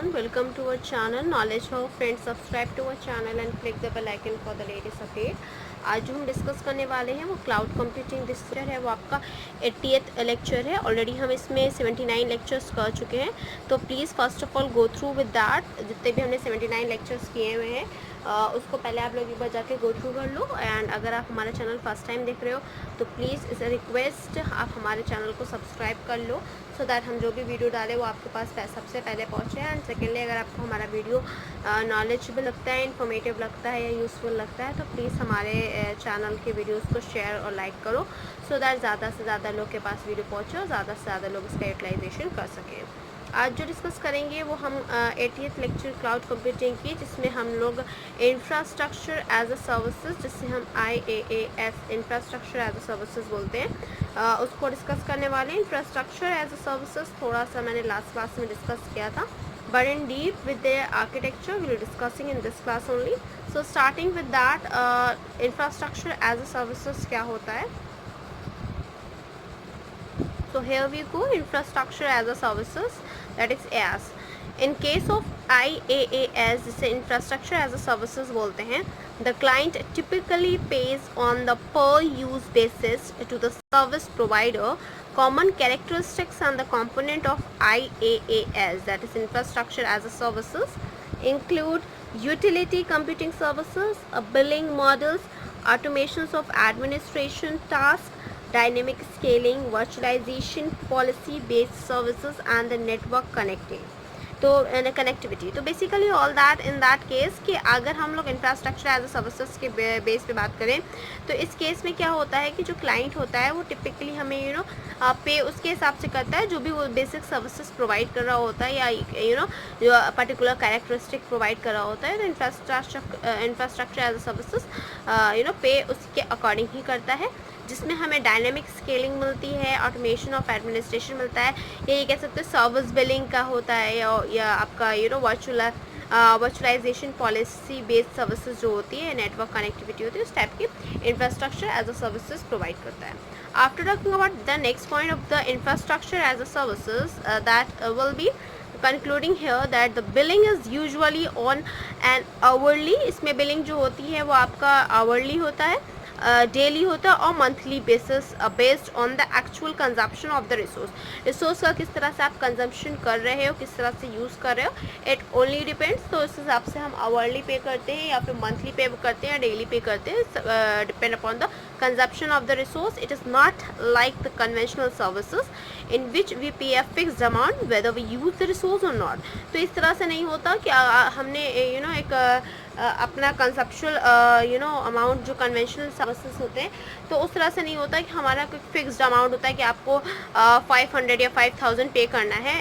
everyone, welcome to our channel Knowledge Hub. Friends, subscribe to our channel and click the bell icon for the latest update. आज जो हम discuss करने वाले हैं वो cloud computing lecture है, वो आपका 80th लेक्चर है। ऑलरेडी हम इसमें 79 लेक्चर्स कर चुके हैं, तो please first of all go through with that. जितने भी हमने 79 लेक्चर्स किए हुए हैं उसको पहले आप लोग एक बार जाके गो थ्रू कर लो। एंड अगर आप हमारा चैनल फर्स्ट टाइम देख रहे हो तो प्लीज़ इस रिक्वेस्ट आप हमारे चैनल को सब्सक्राइब कर लो, सो दैट हम जो भी वीडियो डालें वो आपके पास सबसे पहले पहुँचे। एंड सेकेंडली, अगर आपको हमारा वीडियो नॉलेजेबल लगता है, इन्फॉर्मेटिव लगता है या यूज़फुल लगता है तो प्लीज़ हमारे चैनल के वीडियोस को शेयर और लाइक करो, सो दैट ज़्यादा से ज़्यादा लोग के पास वीडियो पहुँचे और ज़्यादा से ज़्यादा लोग इसका यूटिलाइजेशन कर सकें। आज जो डिस्कस करेंगे वो हम 80th लेक्चर क्लाउड कंप्यूटिंग की, जिसमें हम लोग इंफ्रास्ट्रक्चर एज अ सर्विसेज, जिससे हम IaaS infrastructure as a services बोलते हैं, उसको डिस्कस करने वाले। इंफ्रास्ट्रक्चर एज अ सर्विसेज थोड़ा सा मैंने लास्ट क्लास में डिस्कस किया था, but in deep with their architecture we'll be discussing in this class only. So starting with that, infrastructure as a services क्या होता है। So here we go, infrastructure as a services, that is IaaS. In case of IaaS, जिसे infrastructure as a services बोलते हैं, the client typically pays on the per use basis to the service provider. Common characteristics and the component of IaaS, that is infrastructure as a services, include utility computing services, billing models, automations of administration tasks, dynamic scaling, virtualization, policy based services, and the network connecting तो connectivity. तो basically all that in that case कि अगर हम लोग infrastructure as a services के base पे बात करें तो इस केस में क्या होता है कि जो क्लाइंट होता है वो टिपिकली हमें पे उसके हिसाब से करता है, जो भी वो बेसिक सर्विसेज प्रोवाइड कर रहा होता है या जो पर्टिकुलर कैरेक्टरिस्टिक प्रोवाइड कर रहा होता है, तो इंफ्रास्ट्रक्चर एज अ सर्विसेज पे उसके अकॉर्डिंग ही करता है, जिसमें हमें डायनेमिक स्केलिंग मिलती है, ऑटोमेशन ऑफ एडमिनिस्ट्रेशन मिलता है, या ये कह सकते हैं सर्विस बिलिंग का होता है, या आपका वर्चुअलाइजेशन पॉलिसी बेस्ड सर्विसेज जो होती है, नेटवर्क कनेक्टिविटी होती है, उस टाइप की infrastructure as a services provide करता है। After talking about the next point of the infrastructure as a services, that will be concluding here that the billing is usually on an hourly, इसमें billing जो होती है वो आपका hourly होता है, डेली होता है और monthly basis, based on the actual consumption of the resource का किस तरह से आप कंजम्पशन कर रहे हो, किस तरह से यूज़ कर रहे हो, इट ओनली डिपेंड्स। तो इस हिसाब से हम आवरली पे करते हैं या फिर मंथली पे करते हैं या डेली पे करते हैं, depend upon the consumption of the resource. It is not like the conventional services in which we pay a fixed amount whether we use the resource or not. तो इस तरह से नहीं होता कि हमने एक अपना कंसेप्चुअल अमाउंट जो कन्वेंशनल सर्विसेज होते हैं तो उस तरह से नहीं होता कि हमारा कोई फिक्स्ड अमाउंट होता है कि आपको 500 या 5000 पे करना है,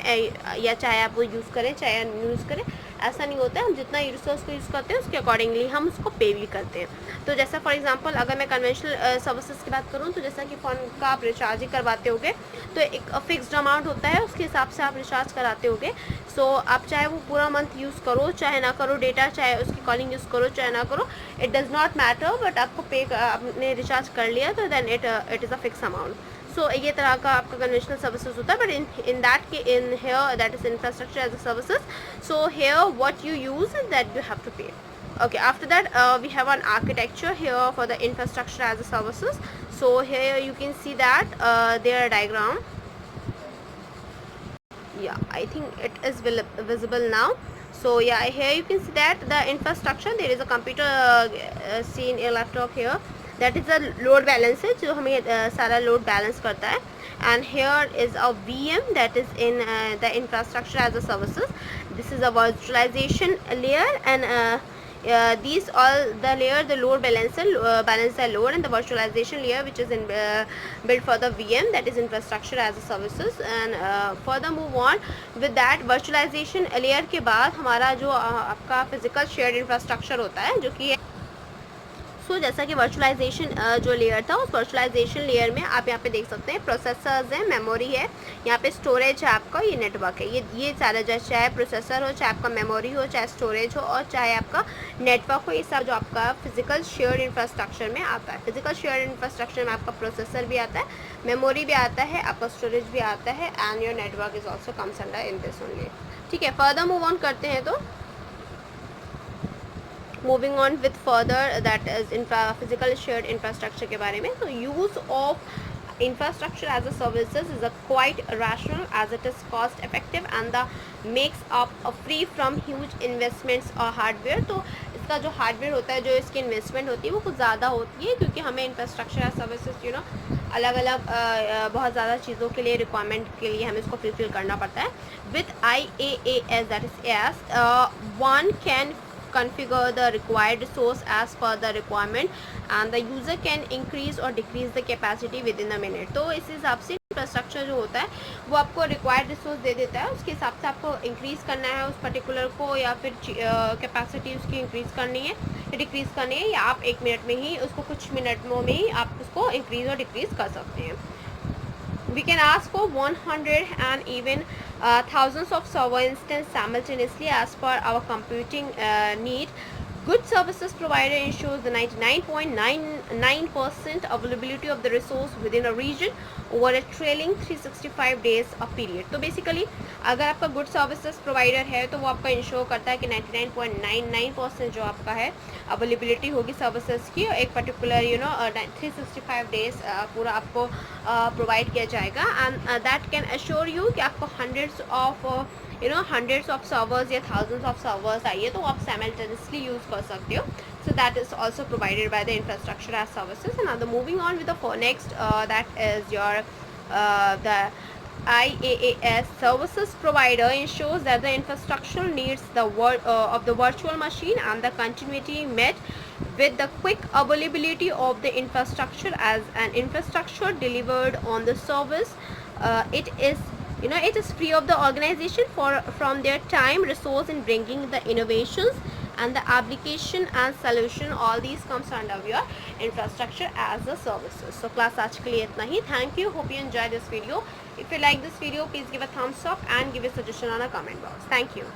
या चाहे आप वो यूज़ करें चाहे यूज़ करें, ऐसा नहीं होता है। हम जितना रिसोर्स को यूज़ करते हैं उसके अकॉर्डिंगली हम उसको पे भी करते हैं। तो जैसा फॉर एग्जांपल अगर मैं कन्वेंशनल सर्विसेज की बात करूँ तो जैसा कि फ़ोन का आप रिचार्ज ही करवाते होगे तो एक फिक्स्ड अमाउंट होता है, उसके हिसाब से आप रिचार्ज कराते होगे। सो आप चाहे वो पूरा मंथ यूज़ करो चाहे ना करो, डेटा चाहे उसकी कॉलिंग यूज़ करो चाहे ना करो, it does not matter, but आपको पे आपने रिचार्ज कर लिया तो then it is a fix amount. So ये तरह का आपका कन्वेंशनल सर्विसेज होता है, but in that in here that is infrastructure as a services, so here what you use that you have to pay. Okay, after that we have an architecture here for the infrastructure as a services. So here you can see that their diagram. Yeah, I think it is visible now. So yeah, here you can see that the infrastructure, there is a computer seen a laptop here, that is a load balancer जो हमें सारा load balance करता है, and here is a VM that is in the infrastructure as a services. This is a virtualization layer, and these all the layer, the load balancer balance the load, and the virtualization layer which is in built for the VM, that is infrastructure as a services. And further move on with that virtualization layer के बाद हमारा जो आपका physical shared infrastructure होता है जो कि सो जैसा कि वर्चुअलाइजेशन जो लेयर था, उस वर्चुअलाइजेशन लेयर में आप यहाँ पे देख सकते हैं प्रोसेसर्स हैं, मेमोरी है, यहाँ पे स्टोरेज है आपका, ये नेटवर्क है, ये सारा चाहे प्रोसेसर हो, चाहे आपका मेमोरी हो, चाहे स्टोरेज हो और चाहे आपका नेटवर्क हो, ये सब जो आपका फिजिकल शेयर्ड इंफ्रास्ट्रक्चर में आता है। फिजिकल शेयर्ड इंफ्रास्ट्रक्चर में आपका प्रोसेसर भी आता है, मेमोरी भी आता है, आपका स्टोरेज भी आता है, and your network is also comes under in this only. ठीक है, फर्दर मूव ऑन करते हैं। तो moving on with further that is physical shared infrastructure के बारे में। तो use of infrastructure as a services is a quite rational as it is cost effective and the makes up free from huge investments और hardware. तो इसका जो hardware होता है, जो इसकी इन्वेस्टमेंट होती है वो कुछ ज़्यादा होती है, क्योंकि हमें इंफ्रास्ट्रक्चर एज सर्विसेज अलग अलग बहुत ज़्यादा चीज़ों के लिए, रिक्वायरमेंट के लिए हमें इसको फुलफिल करना पड़ता है। With IaaS that is S one can configure the required resource as per the requirement and the user can increase or decrease the capacity within a minute। तो इस हिसाब से इंफ्रास्ट्रक्चर जो होता है वो आपको रिक्वायर्ड रिसोर्स दे देता है, उसके हिसाब से आपको इंक्रीज़ करना है उस पर्टिकुलर को, या फिर कैपेसिटी उसकी इंक्रीज़ करनी है या डिक्रीज़ करनी है, या आप 1 मिनट में ही उसको, कुछ मिनटों में ही आप उसको इंक्रीज़ और डिक्रीज़ कर सकते हैं। We can ask for 100 and even thousands of server instances simultaneously as per our computing need. Good services provider ensures the 99.99% availability of the resource within a region over a trailing 365 days of period। तो basically अगर आपका good services provider है तो वो आपका ensure करता है कि 99.99% जो आपका है अवेलेबिलिटी होगी सर्विसेज की, एक पर्टिकुलर 365 डेज पूरा आपको प्रोवाइड किया जाएगा। And that can assure you कि आपको हंड्रेड्स ऑफ सर्वर्स या थाउजेंड्स ऑफ सर्वर्स आइए तो आप साइमल्टेनियसली यूज़ कर सकते हो। So that is also provided by the infrastructure as services। And now moving on with the next that is your the IaaS services provider ensures that the infrastructure needs of the virtual machine and the continuity met with the quick availability of the infrastructure as an infrastructure delivered on the service। It is it is free of the organization from their time, resource in bringing the innovations and the application and solution। all these comes under your infrastructure as a services। so class आज के लिए इतना ही। thank you, hope you enjoy this video। if you like this video, please give a thumbs up and give a suggestion on a comment box। thank you।